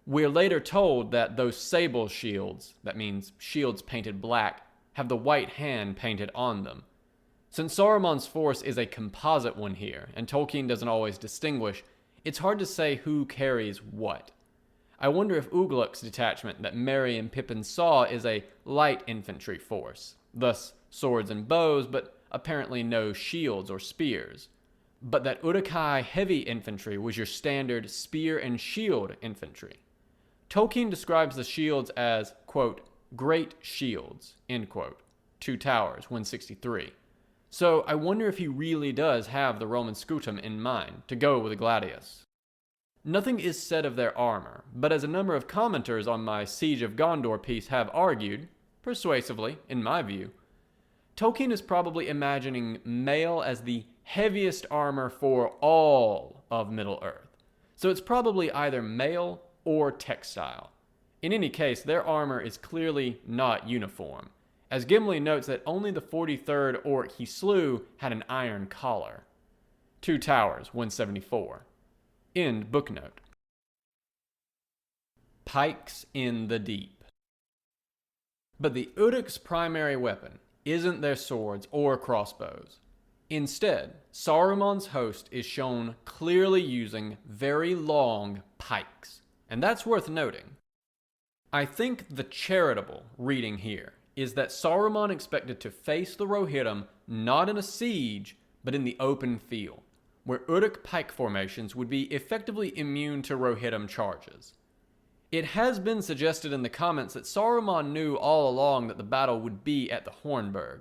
We're later told that those sable shields, that means shields painted black, have the white hand painted on them. Since Saruman's force is a composite one here, and Tolkien doesn't always distinguish, it's hard to say who carries what. I wonder if Ugluk's detachment that Merry and Pippin saw is a light infantry force, thus swords and bows, but apparently no shields or spears. But that Uruk-hai heavy infantry was your standard spear and shield infantry. Tolkien describes the shields as, quote, great shields, end quote. Two Towers, 163. So I wonder if he really does have the Roman scutum in mind to go with the gladius. Nothing is said of their armor, but as a number of commenters on my Siege of Gondor piece have argued, persuasively, in my view, Tolkien is probably imagining mail as the heaviest armor for all of Middle-earth. So it's probably either mail or textile. In any case, their armor is clearly not uniform, as Gimli notes that only the 43rd orc he slew had an iron collar. Two Towers, 174. End booknote. Pikes in the Deep. But the Uruk's primary weapon isn't their swords or crossbows. Instead, Saruman's host is shown clearly using very long pikes, and that's worth noting. I think the charitable reading here is that Saruman expected to face the Rohirrim not in a siege, but in the open field, where Uruk pike formations would be effectively immune to Rohirrim charges. It has been suggested in the comments that Saruman knew all along that the battle would be at the Hornburg.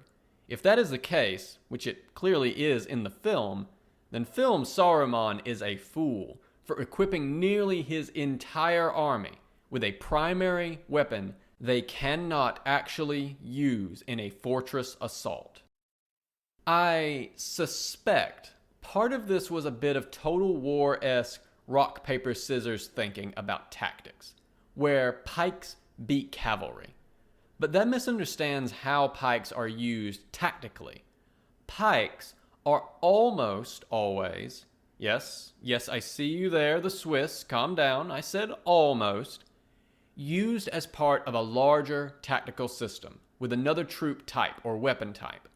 If that is the case, which it clearly is in the film, then film Saruman is a fool for equipping nearly his entire army with a primary weapon they cannot actually use in a fortress assault. I suspect part of this was a bit of Total War-esque rock, paper, scissors thinking about tactics, where pikes beat cavalry. But that misunderstands how pikes are used tactically. Pikes are almost always, yes, I see you there, the Swiss, calm down, I said almost, used as part of a larger tactical system with another troop type or weapon type,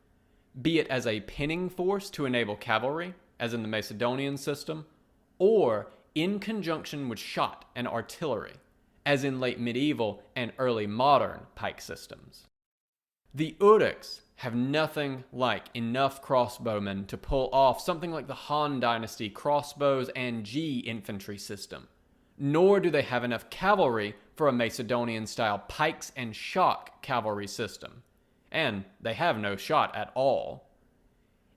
be it as a pinning force to enable cavalry, as in the Macedonian system, or in conjunction with shot and artillery, as in late medieval and early modern pike systems. The Uruks have nothing like enough crossbowmen to pull off something like the Han Dynasty crossbows and G infantry system, nor do they have enough cavalry for a Macedonian-style pikes and shock cavalry system, and they have no shot at all.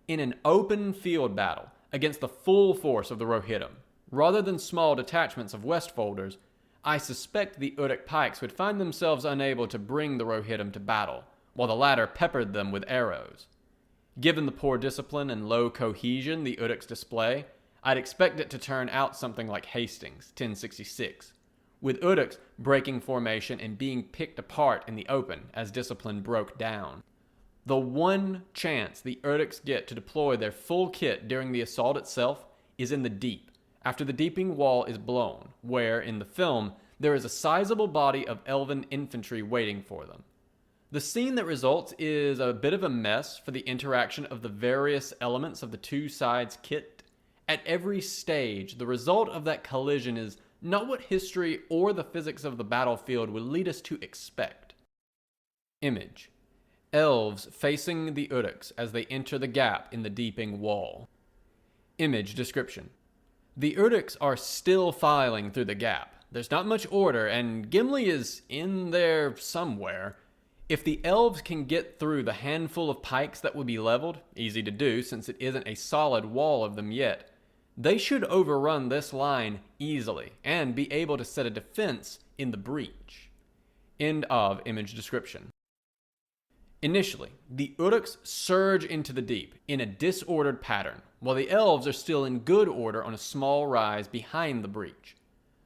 In an open field battle against the full force of the Rohirrim, rather than small detachments of Westfolders, I suspect the Uruk pikes would find themselves unable to bring the Rohirrim to battle, while the latter peppered them with arrows. Given the poor discipline and low cohesion the Uruks display, I'd expect it to turn out something like Hastings, 1066, with Uruks breaking formation and being picked apart in the open as discipline broke down. The one chance the Uruks get to deploy their full kit during the assault itself is in the deep, after the deeping wall is blown, where, in the film, there is a sizable body of elven infantry waiting for them. The scene that results is a bit of a mess for the interaction of the various elements of the two sides' kit. At every stage, the result of that collision is not what history or the physics of the battlefield would lead us to expect. Image: elves facing the Uruks as they enter the gap in the deeping wall. Image description: the Uruks are still filing through the gap. There's not much order, and Gimli is in there somewhere. If the elves can get through the handful of pikes that will be leveled, easy to do since it isn't a solid wall of them yet, they should overrun this line easily and be able to set a defense in the breach. End of image description. Initially, the Uruks surge into the deep in a disordered pattern, while the elves are still in good order on a small rise behind the breach.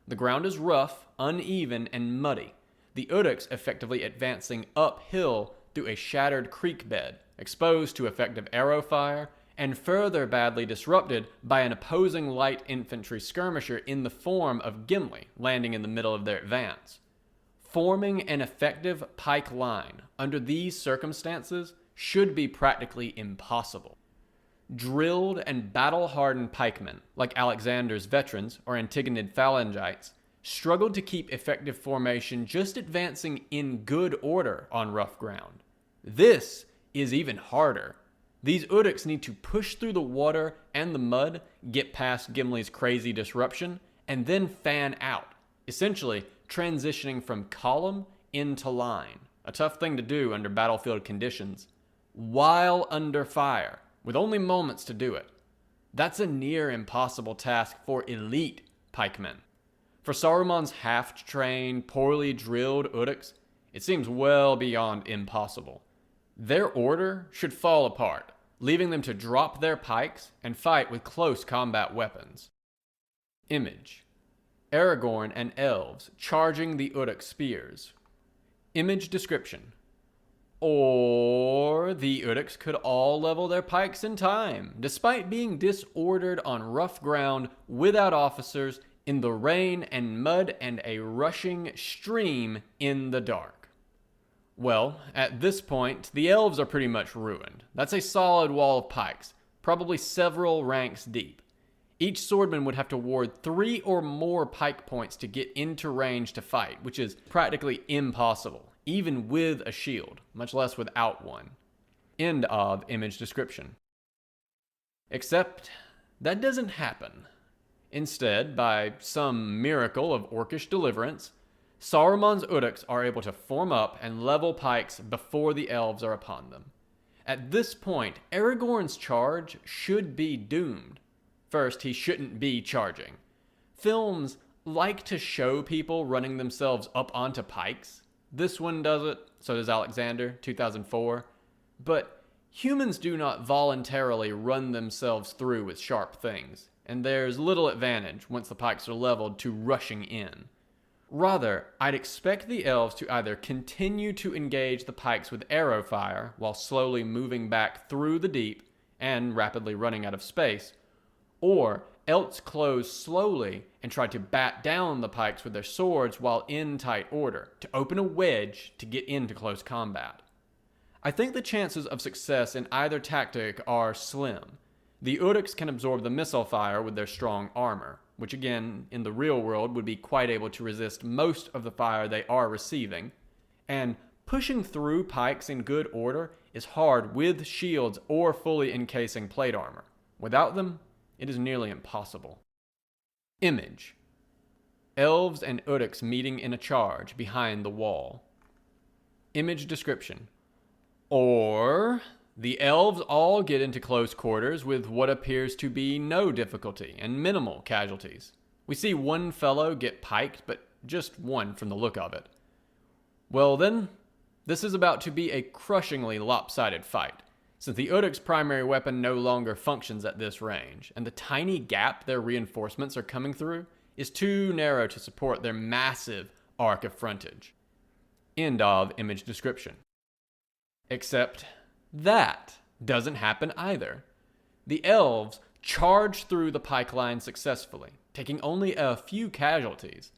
The ground is rough, uneven, and muddy, the Uruks effectively advancing uphill through a shattered creek bed, exposed to effective arrow fire, and further badly disrupted by an opposing light infantry skirmisher in the form of Gimli landing in the middle of their advance. Forming an effective pike line under these circumstances should be practically impossible. Drilled and battle-hardened pikemen, like Alexander's veterans or Antigonid phalangites, struggled to keep effective formation just advancing in good order on rough ground. This is even harder. These Uruks need to push through the water and the mud, get past Gimli's crazy disruption, and then fan out, essentially transitioning from column into line, a tough thing to do under battlefield conditions, while under fire, with only moments to do it. That's a near impossible task for elite pikemen. For Saruman's half-trained, poorly drilled Uruks, it seems well beyond impossible. Their order should fall apart, leaving them to drop their pikes and fight with close combat weapons. Image: Aragorn and elves charging the Uruk spears. Image description: or the Uruks could all level their pikes in time, despite being disordered on rough ground without officers, in the rain and mud and a rushing stream in the dark. Well, at this point, the elves are pretty much ruined. That's a solid wall of pikes, probably several ranks deep. Each swordman would have to ward 3 or more pike points to get into range to fight, which is practically impossible, even with a shield, much less without one. End of image description. Except that doesn't happen. Instead, by some miracle of orcish deliverance, Saruman's Uruks are able to form up and level pikes before the elves are upon them. At this point, Aragorn's charge should be doomed. First, he shouldn't be charging. Films like to show people running themselves up onto pikes. This one does it, so does Alexander, 2004. But humans do not voluntarily run themselves through with sharp things, and there's little advantage, once the pikes are leveled, to rushing in. Rather, I'd expect the elves to either continue to engage the pikes with arrow fire while slowly moving back through the deep and rapidly running out of space, or else close slowly and try to bat down the pikes with their swords while in tight order, to open a wedge to get into close combat. I think the chances of success in either tactic are slim. The Uruks can absorb the missile fire with their strong armor, which again, in the real world, would be quite able to resist most of the fire they are receiving, and pushing through pikes in good order is hard with shields or fully encasing plate armor. Without them, it is nearly impossible. Image. Elves and Uruks meeting in a charge behind the wall. Image description. Or the elves all get into close quarters with what appears to be no difficulty and minimal casualties. We see one fellow get piked, but just one from the look of it. Well then, this is about to be a crushingly lopsided fight, since the Uruk's primary weapon no longer functions at this range, and the tiny gap their reinforcements are coming through is too narrow to support their massive arc of frontage. End of image description. Except that doesn't happen either. The elves charge through the pike line successfully, taking only a few casualties.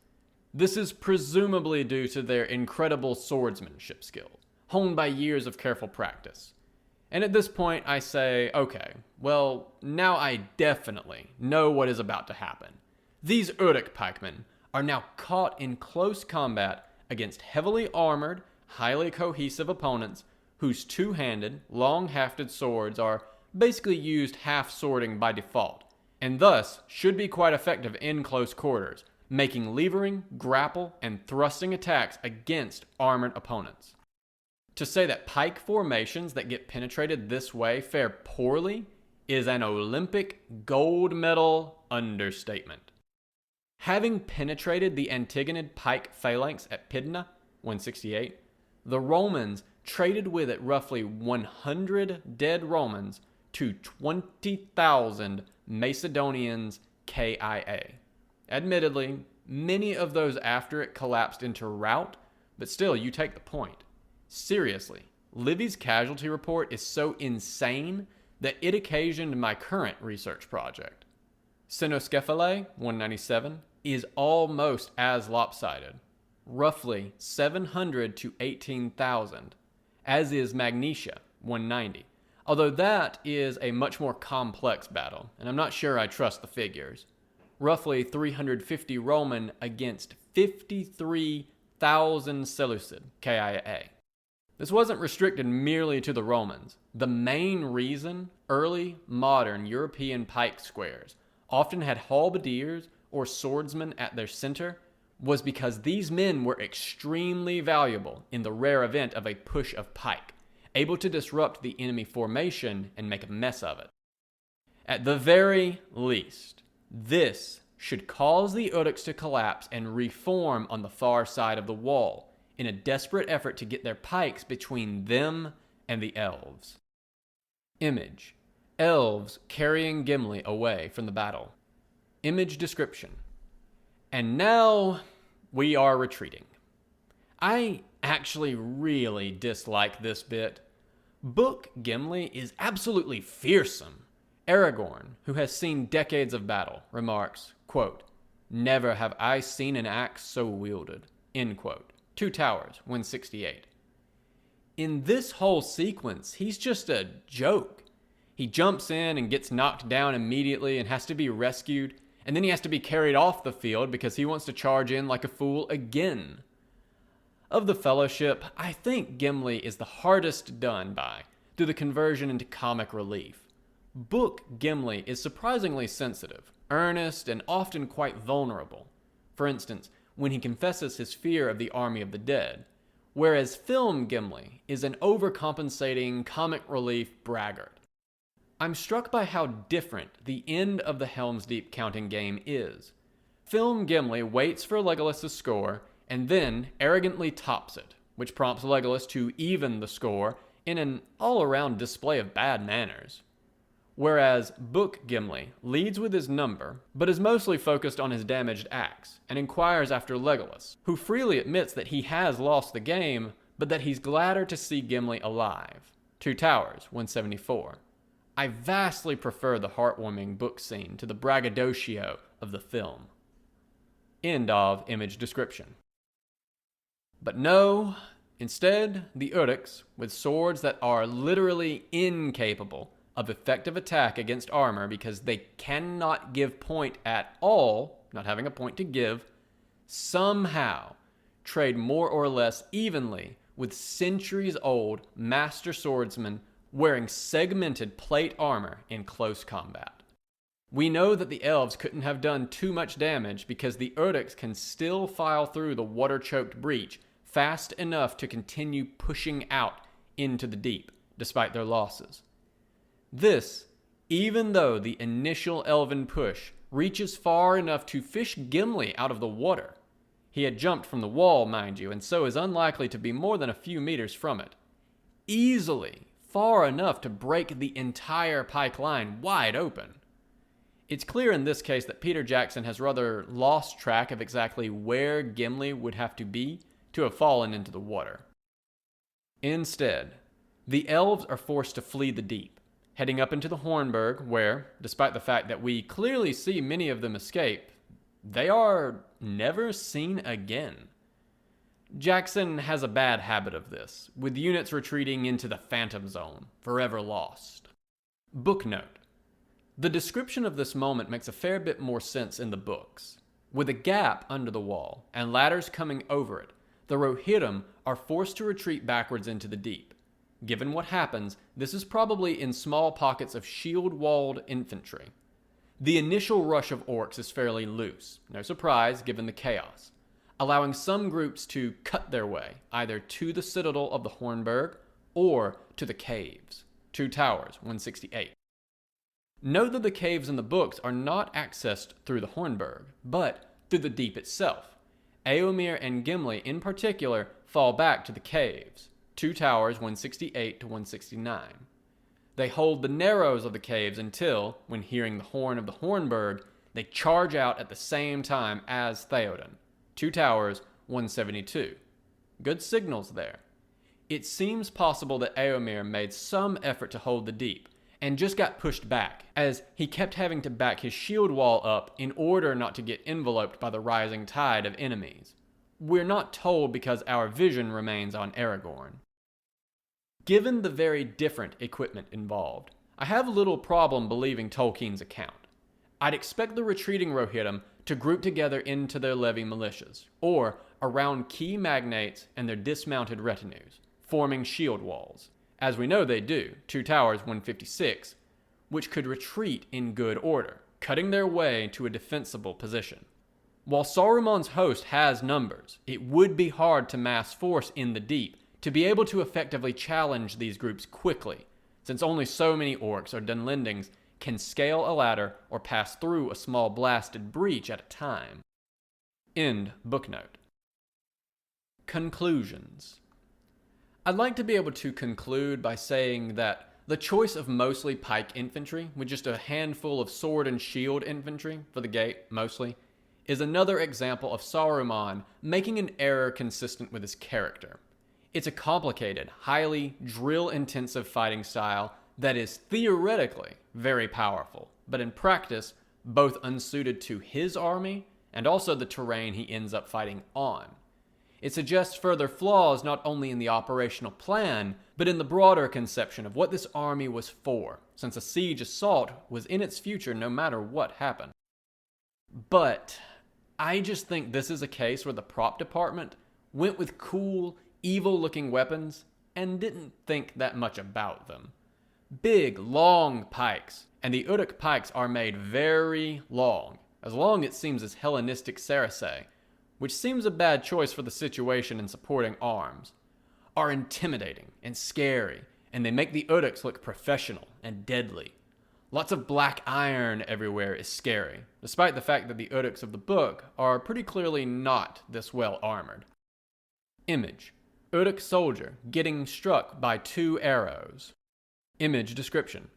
This is presumably due to their incredible swordsmanship skills, honed by years of careful practice. And at this point I say, okay, well, now I definitely know what is about to happen. These Uruk pikemen are now caught in close combat against heavily armored, highly cohesive opponents whose two-handed, long-hafted swords are basically used half-swording by default, and thus should be quite effective in close quarters, making levering, grapple, and thrusting attacks against armored opponents. To say that pike formations that get penetrated this way fare poorly is an Olympic gold medal understatement. Having penetrated the Antigonid pike phalanx at Pydna, 168, the Romans traded with it roughly 100 dead Romans to 20,000 Macedonians KIA. Admittedly, many of those after it collapsed into rout, but still, you take the point. Seriously, Livy's casualty report is so insane that it occasioned my current research project. Cynoscephalae, 197, is almost as lopsided, roughly 700 to 18,000, as is Magnesia, 190, although that is a much more complex battle, and I'm not sure I trust the figures. Roughly 350 Roman against 53,000 Seleucid, KIA. This wasn't restricted merely to the Romans. The main reason early modern European pike squares often had halberdiers or swordsmen at their center was because these men were extremely valuable in the rare event of a push of pike, able to disrupt the enemy formation and make a mess of it. At the very least, this should cause the Uruks to collapse and reform on the far side of the wall, in a desperate effort to get their pikes between them and the elves. Image. Elves carrying Gimli away from the battle. Image description. And now we are retreating. I actually really dislike this bit. Book Gimli is absolutely fearsome. Aragorn, who has seen decades of battle, remarks, quote, Never have I seen an axe so wielded. End quote. Two Towers, 168. In this whole sequence, he's just a joke. He jumps in and gets knocked down immediately and has to be rescued, and then he has to be carried off the field because he wants to charge in like a fool again. Of the Fellowship, I think Gimli is the hardest done by through the conversion into comic relief. Book Gimli is surprisingly sensitive, earnest, and often quite vulnerable. For instance, when he confesses his fear of the army of the dead, whereas film Gimli is an overcompensating comic relief braggart. I'm struck by how different the end of the Helm's Deep counting game is. Film Gimli waits for Legolas to score and then arrogantly tops it, which prompts Legolas to even the score in an all-around display of bad manners. Whereas Book Gimli leads with his number, but is mostly focused on his damaged axe, and inquires after Legolas, who freely admits that he has lost the game, but that he's gladder to see Gimli alive. Two Towers, 174. I vastly prefer the heartwarming book scene to the braggadocio of the film. End of image description. But no, instead, the Uruks, with swords that are literally incapable of effective attack against armor because they cannot give point at all, not having a point to give, somehow trade more or less evenly with centuries-old master swordsmen wearing segmented plate armor in close combat. We know that the elves couldn't have done too much damage because the Uruks can still file through the water-choked breach fast enough to continue pushing out into the deep, despite their losses. This, even though the initial elven push reaches far enough to fish Gimli out of the water. He had jumped from the wall, mind you, and so is unlikely to be more than a few meters from it. Easily far enough to break the entire pike line wide open. It's clear in this case that Peter Jackson has rather lost track of exactly where Gimli would have to be to have fallen into the water. Instead, the elves are forced to flee the deep, heading up into the Hornburg where, despite the fact that we clearly see many of them escape, they are never seen again. Jackson has a bad habit of this, with units retreating into the Phantom Zone, forever lost. Booknote. The description of this moment makes a fair bit more sense in the books. With a gap under the wall and ladders coming over it, the Rohirrim are forced to retreat backwards into the deep. Given what happens, this is probably in small pockets of shield-walled infantry. The initial rush of orcs is fairly loose, no surprise given the chaos, allowing some groups to cut their way either to the citadel of the Hornburg or to the caves. Two Towers, 168. Note that the caves in the books are not accessed through the Hornburg, but through the deep itself. Éomer and Gimli in particular fall back to the caves. Two Towers, 168 to 169. They hold the narrows of the caves until, when hearing the horn of the Hornburg, they charge out at the same time as Theoden. Two Towers, 172. Good signals there. It seems possible that Éomer made some effort to hold the deep, and just got pushed back, as he kept having to back his shield wall up in order not to get enveloped by the rising tide of enemies. We're not told because our vision remains on Aragorn. Given the very different equipment involved, I have little problem believing Tolkien's account. I'd expect the retreating Rohirrim to group together into their levy militias, or around key magnates and their dismounted retinues, forming shield walls, as we know they do, Two Towers 156, which could retreat in good order, cutting their way to a defensible position. While Saruman's host has numbers, it would be hard to mass force in the deep to be able to effectively challenge these groups quickly, since only so many orcs or Dunlendings can scale a ladder or pass through a small blasted breach at a time. End booknote. Conclusions. I'd like to be able to conclude by saying that the choice of mostly pike infantry, with just a handful of sword and shield infantry for the gate, mostly, is another example of Saruman making an error consistent with his character. It's a complicated, highly drill-intensive fighting style that is theoretically very powerful, but in practice, both unsuited to his army and also the terrain he ends up fighting on. It suggests further flaws not only in the operational plan, but in the broader conception of what this army was for, since a siege assault was in its future no matter what happened. But I just think this is a case where the prop department went with cool, evil-looking weapons and didn't think that much about them. Big, long pikes, and the Uruk-hais are made very long it seems as Hellenistic Saracen, which seems a bad choice for the situation in supporting arms, are intimidating and scary, and they make the Uruks look professional and deadly. Lots of black iron everywhere is scary, despite the fact that the Uruks of the book are pretty clearly not this well armored. Image: Uruk soldier getting struck by 2 arrows. Image description: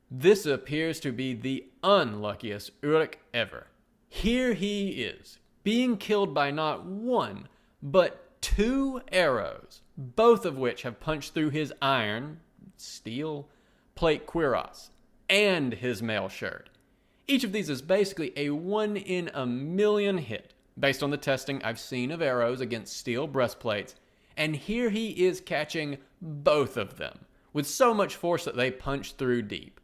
this appears to be the unluckiest Uruk ever. Here he is, being killed by not 1, but 2 arrows, both of which have punched through his iron, steel, plate cuirass, and his mail shirt. Each of these is basically a 1 in a million hit, based on the testing I've seen of arrows against steel breastplates, and here he is catching both of them, with so much force that they punch through deep.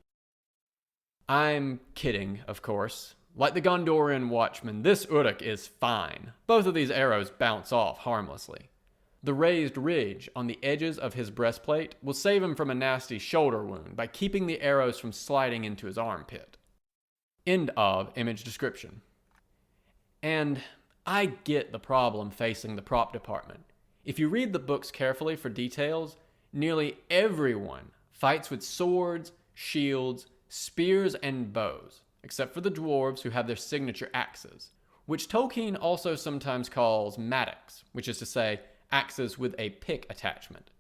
I'm kidding, of course. Like the Gondorian watchman, this Uruk is fine. Both of these arrows bounce off harmlessly. The raised ridge on the edges of his breastplate will save him from a nasty shoulder wound by keeping the arrows from sliding into his armpit. End of image description. And I get the problem facing the prop department. If you read the books carefully for details, nearly everyone fights with swords, shields, spears, and bows, except for the dwarves who have their signature axes, which Tolkien also sometimes calls mattocks, which is to say axes with a pick attachment.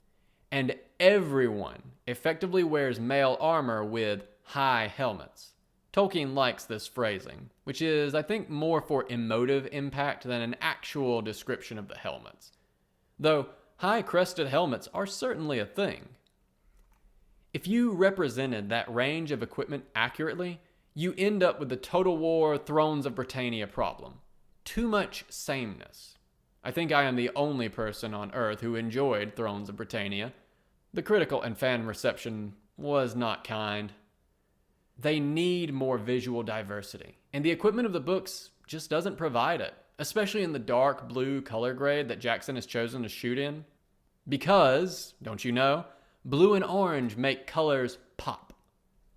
And everyone effectively wears mail armor with high helmets. Tolkien likes this phrasing, which is, I think, more for emotive impact than an actual description of the helmets. Though high-crested helmets are certainly a thing. If you represented that range of equipment accurately, you end up with the Total War Thrones of Britannia problem. Too much sameness. I think I am the only person on Earth who enjoyed Thrones of Britannia. The critical and fan reception was not kind. They need more visual diversity, and the equipment of the books just doesn't provide it, especially in the dark blue color grade that Jackson has chosen to shoot in. Because, don't you know, blue and orange make colors pop.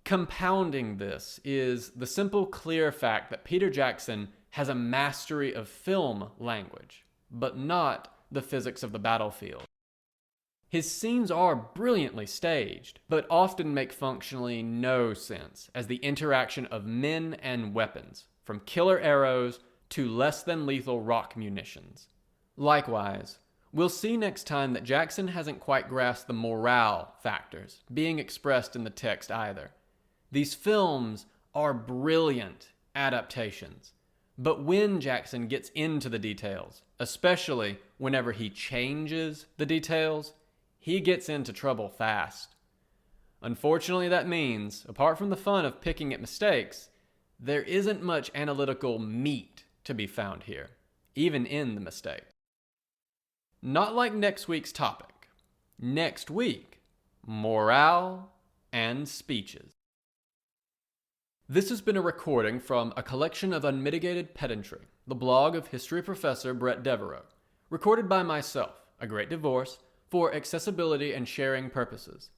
Compounding this is the simple, clear fact that Peter Jackson has a mastery of film language, but not the physics of the battlefield. His scenes are brilliantly staged, but often make functionally no sense as the interaction of men and weapons, from killer arrows to less than lethal rock munitions. Likewise, we'll see next time that Jackson hasn't quite grasped the morale factors being expressed in the text either. These films are brilliant adaptations, but when Jackson gets into the details, especially whenever he changes the details, he gets into trouble fast. Unfortunately, that means, apart from the fun of picking at mistakes, there isn't much analytical meat to be found here, even in the mistake. Not like next week's topic. Next week, morale and speeches. This has been a recording from a collection of Unmitigated Pedantry, the blog of history professor Bret Devereaux, recorded by myself, A Great Divorce, for accessibility and sharing purposes.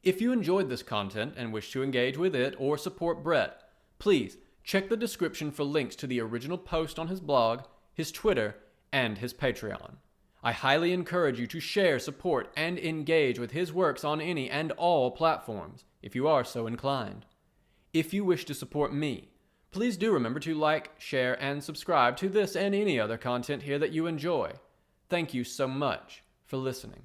If you enjoyed this content and wish to engage with it or support Bret, please check the description for links to the original post on his blog, his Twitter, and his Patreon. I highly encourage you to share, support, and engage with his works on any and all platforms, if you are so inclined. If you wish to support me, please do remember to like, share, and subscribe to this and any other content here that you enjoy. Thank you so much for listening.